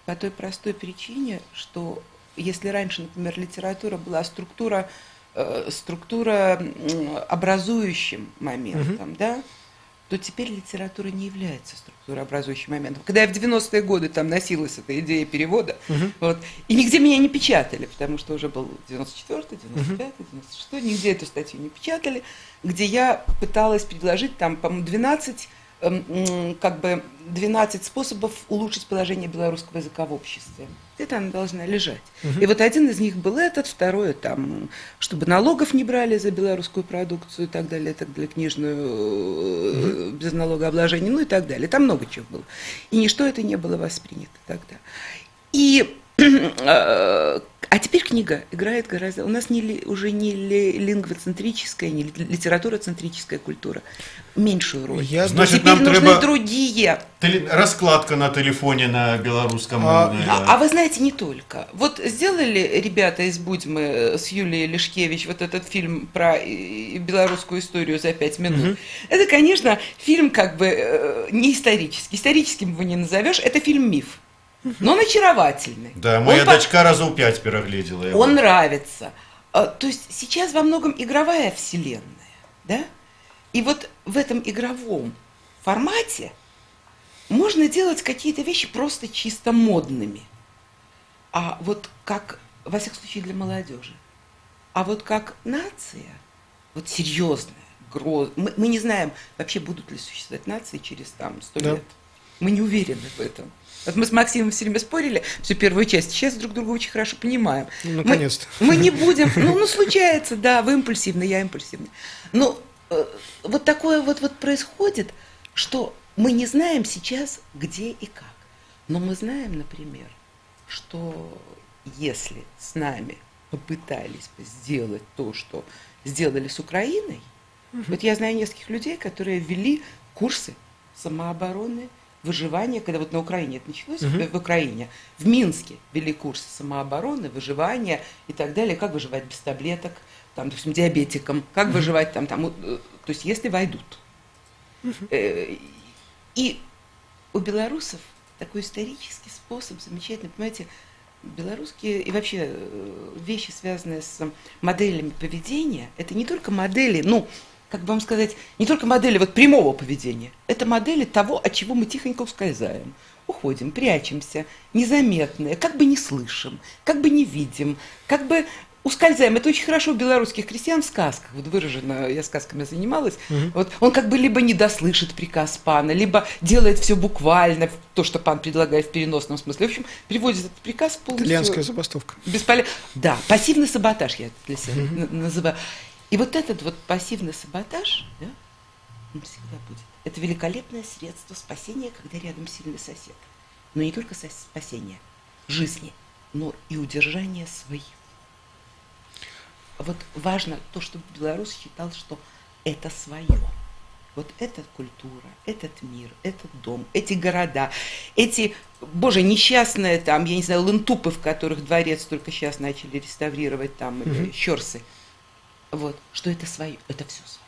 по той простой причине, что если раньше, например, литература была структура образующим моментом, да, то теперь литература не является структурообразующим моментом. Когда я в 90-е годы там носилась эта идея перевода, вот, и нигде меня не печатали, потому что уже был 94-й, 95-й, 96-й, нигде эту статью не печатали, где я пыталась предложить там, по-моему, 12 способов улучшить положение белорусского языка в обществе. Где-то она должна лежать. И вот один из них был этот, второй там, чтобы налогов не брали за белорусскую продукцию и так далее, книжную, без налогообложения, ну и так далее. Там много чего было. И ничто это не было воспринято тогда. И а теперь книга играет гораздо... У нас уже не лингвоцентрическая, не литературоцентрическая культура. Меньшую роль. Значит, теперь нам нужны треба другие. Раскладка на телефоне на белорусском. А вы знаете, не только. Вот сделали ребята из Будьмы с Юлией Лешкевич вот этот фильм про белорусскую историю за 5 минут. Это, конечно, фильм как бы не исторический. Историческим его не назовешь. Это фильм-миф. Но он очаровательный. Да, моя дочка раза 5 переглядела его. Он нравится. То есть сейчас во многом игровая вселенная, да? И вот в этом игровом формате можно делать какие-то вещи просто чисто модными. А вот как, во всяком случае, для молодежи. А вот как нация, вот серьезная, мы не знаем, вообще будут ли существовать нации через там 100 лет. Мы не уверены в этом. Вот мы с Максимом все время спорили всю первую часть, сейчас друг друга очень хорошо понимаем. Ну, наконец-то. Мы не будем, ну случается, да, вы импульсивны, я импульсивна. Но вот такое вот происходит, что мы не знаем сейчас, где и как. Но мы знаем, например, что если с нами попытались бы сделать то, что сделали с Украиной, вот я знаю нескольких людей, которые ввели курсы самообороны, выживания, когда вот на Украине это началось, в Украине, в Минске вели курсы самообороны, выживания и так далее, как выживать без таблеток, там, допустим, диабетикам, как выживать там, то есть если войдут. И у белорусов такой исторический способ замечательный, понимаете, белорусские и вообще вещи, связанные с моделями поведения, это не только модели, ну, как бы вам сказать, не только модели вот прямого поведения, это модели того, от чего мы тихонько ускользаем, уходим, прячемся, незаметные, как бы не слышим, как бы не видим, как бы ускользаем. Это очень хорошо у белорусских крестьян в сказках. Вот выражено, я сказками занималась. Вот он как бы либо не дослышит приказ пана, либо делает все буквально, то, что пан предлагает в переносном смысле. В общем, приводит этот приказ полностью... Итальянская забастовка. Да, пассивный саботаж я это для себя называю. И вот этот вот пассивный саботаж, да, он всегда будет. Это великолепное средство спасения, когда рядом сильный сосед. Но не только спасение жизни, но и удержание своих. Вот важно то, чтобы белорус считал, что это свое. Вот эта культура, этот мир, этот дом, эти города, эти, боже, несчастные там, я не знаю, лентупы, в которых дворец только сейчас начали реставрировать там, или щорсы. Вот, что это свое, это все свое.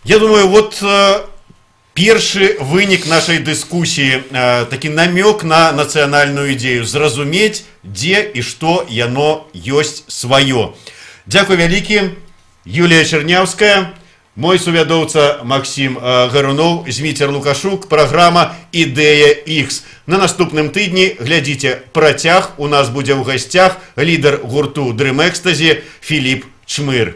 Я думаю, вот першы вынік нашай дыскусіі, такі намёк на нацыянальную ідею, зразумець, дзе і што яно ёсць сваё. Дзякуй вялікі, Юлія Чернявская, мой сувядоўца Максим Гаруноў, Зміцер Лукашук, праграма «Ідэя X». На наступным тыдні глядзіце працяг, у нас будзе ў гасцях лідар гурту Dream Ecstasy Філіп Чмыр.